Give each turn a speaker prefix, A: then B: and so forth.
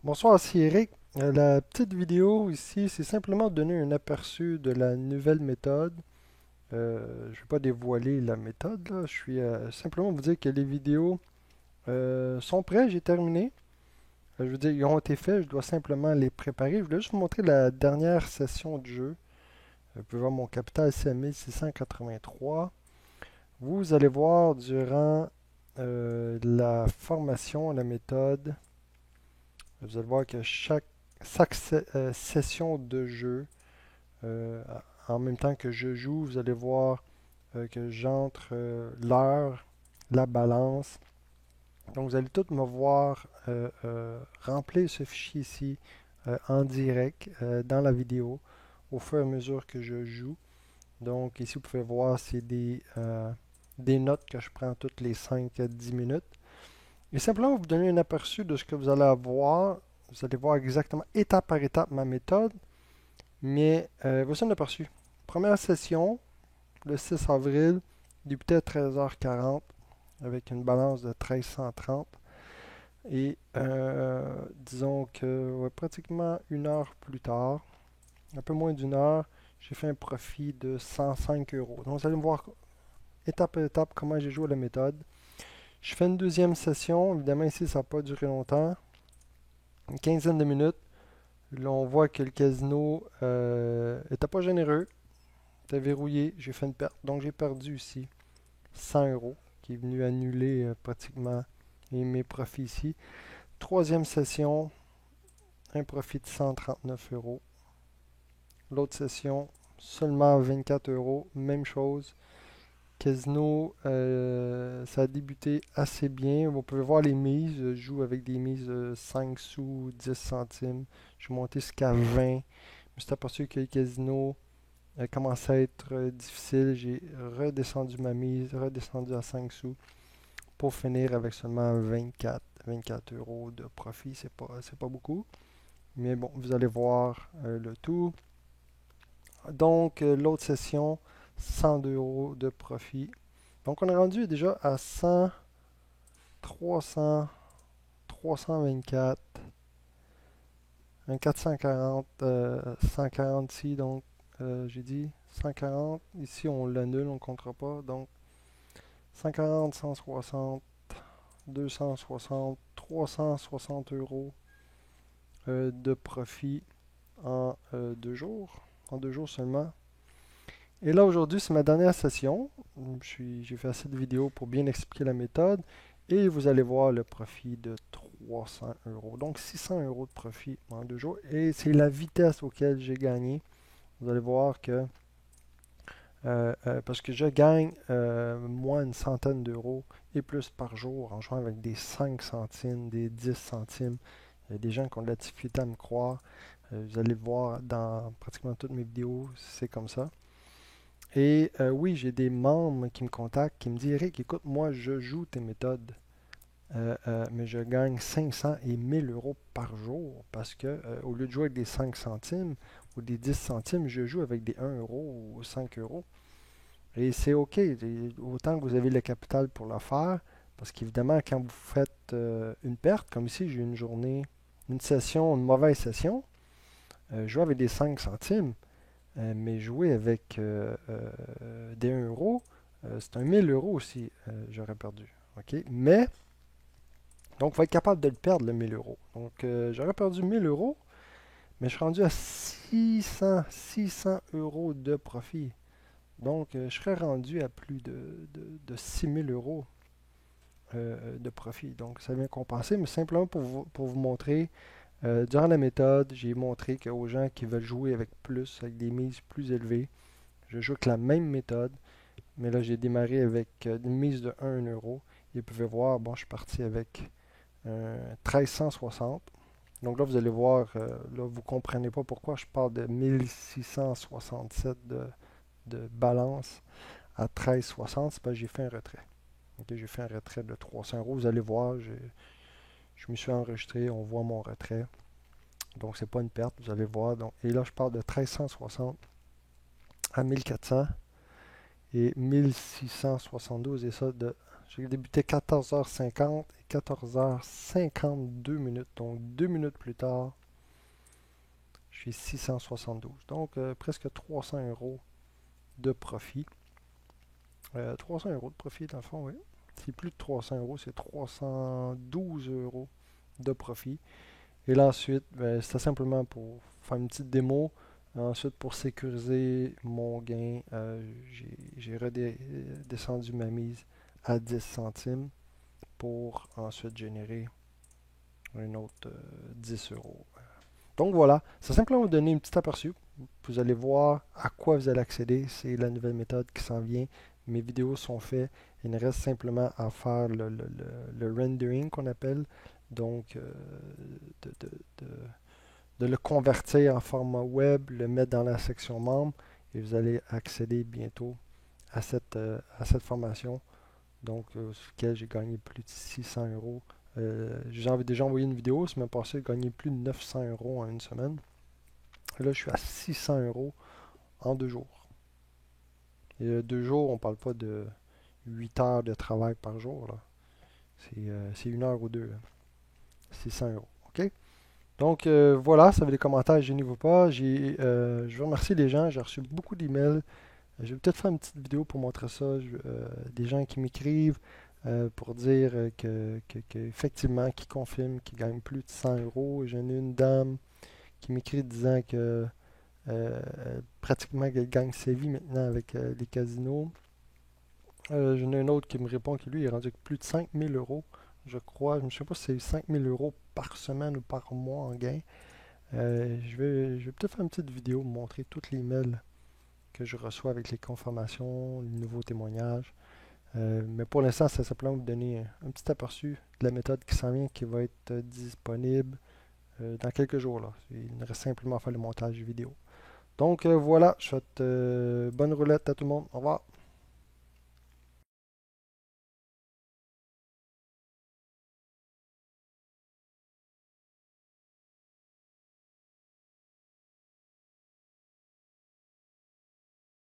A: Bonsoir, c'est Eric. La petite vidéo ici, c'est simplement donner un aperçu de la nouvelle méthode. Je ne vais pas dévoiler la méthode, là. Je suis simplement vous dire que les vidéos sont prêtes, j'ai terminé. Je veux dire, ils ont été faits, je dois simplement les préparer. Je voulais juste vous montrer la dernière session de jeu. Vous pouvez voir mon capital, c'est à 1683. Vous allez voir durant la formation, la méthode, vous allez voir que chaque session de jeu, euh, en même temps que je joue, vous allez voir que j'entre l'heure, la balance. Donc vous allez tout me voir remplir ce fichier ici en direct dans la vidéo au fur et à mesure que je joue. Donc ici vous pouvez voir c'est des notes que je prends toutes les 5 à 10 minutes. Et simplement vous donner un aperçu de ce que vous allez avoir. Vous allez voir exactement étape par étape ma méthode. Mais voici un aperçu. Première session, le 6 avril, débutait à 13h40 avec une balance de 1330. Et disons que ouais, pratiquement une heure plus tard, un peu moins d'une heure, j'ai fait un profit de 105 euros. Donc vous allez me voir étape par étape comment j'ai joué la méthode. Je fais une deuxième session. Évidemment ici ça n'a pas duré longtemps. Une quinzaine de minutes. Là on voit que le casino était pas généreux. C'était verrouillé. J'ai fait une perte. Donc j'ai perdu ici 100 euros qui est venu annuler pratiquement mes profits ici. Troisième session, un profit de 139 euros. L'autre session, seulement 24 euros. Même chose. Casino, ça a débuté assez bien. Vous pouvez voir les mises. Je joue avec des mises de 5 sous, 10 centimes. Je suis monté jusqu'à 20. Je me suis aperçu que le casino commençait à être difficile. J'ai redescendu ma mise, redescendu à 5 sous pour finir avec seulement 24 euros de profit. C'est pas beaucoup. Mais bon, vous allez voir le tout. Donc, l'autre session, 102 euros de profit. Donc, on est rendu déjà à 100, 300, 324, un 440, 140 ici. Donc, j'ai dit 140. Ici, on l'annule, on ne comptera pas. Donc, 140, 160, 260, 360 euros de profit en 2 jours. En 2 jours seulement. Et là, aujourd'hui, c'est ma dernière session. J'ai fait assez de vidéos pour bien expliquer la méthode. Et vous allez voir le profit de 300 euros. Donc 600 euros de profit en 2 jours. Et c'est la vitesse auquel j'ai gagné. Vous allez voir que parce que je gagne moins une centaine d'euros et plus par jour en jouant avec des 5 centimes, des 10 centimes. Il y a des gens qui ont de la difficulté à me croire. Vous allez le voir dans pratiquement toutes mes vidéos, c'est comme ça. Et oui, j'ai des membres qui me contactent, qui me disent, Eric, écoute, moi, je joue tes méthodes, mais je gagne 500 et 1000 euros par jour parce que au lieu de jouer avec des 5 centimes ou des 10 centimes, je joue avec des 1 euro ou 5 euros. Et c'est OK, autant que vous avez le capital pour le faire, parce qu'évidemment, quand vous faites une perte, comme ici, j'ai eu une journée, une session, une mauvaise session, jouer avec des 5 centimes, mais jouer avec des 1 euro, c'est un 1000 euros aussi, j'aurais perdu. OK? Mais, donc, il faut être capable de le perdre, le 1000 euros. Donc, j'aurais perdu 1000 euros, mais je suis rendu à 600 euros de profit. Donc, je serais rendu à plus de 6000 euros de profit. Donc, ça vient compenser, mais simplement pour vous montrer, durant la méthode, j'ai montré qu'aux gens qui veulent jouer avec plus, avec des mises plus élevées, je joue avec la même méthode, mais là, j'ai démarré avec une mise de 1 euro. Et vous pouvez voir, bon, je suis parti avec 1360. Donc là, vous allez voir, là, vous ne comprenez pas pourquoi je parle de 1667 de balance à 1360. C'est parce que j'ai fait un retrait. Ok, j'ai fait un retrait de 300 euros. Vous allez voir, je me suis enregistré, on voit mon retrait. Donc, c'est pas une perte, vous allez voir. Donc, et là, je parle de 1360 à 1400 et 1672 et ça de J'ai débuté 14h50 et 14h52 minutes. Donc 2 minutes plus tard, je suis 672. Donc presque 300 euros de profit. 300 euros de profit dans le fond, oui. C'est plus de 300 euros, c'est 312 euros de profit. Et là ensuite, ben, c'était simplement pour faire une petite démo. Ensuite, pour sécuriser mon gain, j'ai redescendu ma mise à 10 centimes pour ensuite générer un autre 10 euros. Donc voilà, ça simplement vous donner un petit aperçu. Vous allez voir à quoi vous allez accéder. C'est la nouvelle méthode qui s'en vient. Mes vidéos sont faites. Il me reste simplement à faire le rendering qu'on appelle. Donc, de, de- de- de le convertir en format web, le mettre dans la section membres. Et vous allez accéder bientôt à cette formation. Donc, sur laquelle j'ai gagné plus de 600 euros. J'avais déjà envoyé une vidéo, c'est même passé, j'ai gagné plus de 900 euros en une semaine. Et là, je suis à 600 euros en 2 jours. Et 2 jours, on ne parle pas de 8 heures de travail par jour, là. C'est 1 heure ou deux, là. 600 euros. OK? Donc, voilà, ça veut des commentaires, gênez-vous pas. Je veux remercier les gens, j'ai reçu beaucoup d'emails. Je vais peut-être faire une petite vidéo pour montrer ça. Des gens qui m'écrivent pour dire effectivement, qui confirment qu'ils gagnent plus de 100 euros. J'en ai une dame qui m'écrit disant que pratiquement qu'elle gagne sa vie maintenant avec les casinos. J'en ai un autre qui me répond que lui, il est rendu avec plus de 5000 euros, je crois. Je ne sais pas si c'est 5000 euros par semaine ou par mois en gain. Je vais peut-être faire une petite vidéo, montrer toutes les mails que je reçois avec les confirmations, les nouveaux témoignages. Mais pour l'instant, c'est simplement vous donner un petit aperçu de la méthode qui s'en vient, qui va être disponible dans quelques jours. Là. Il me reste simplement à faire le montage vidéo. Donc voilà, je souhaite bonne roulette à tout le monde. Au revoir.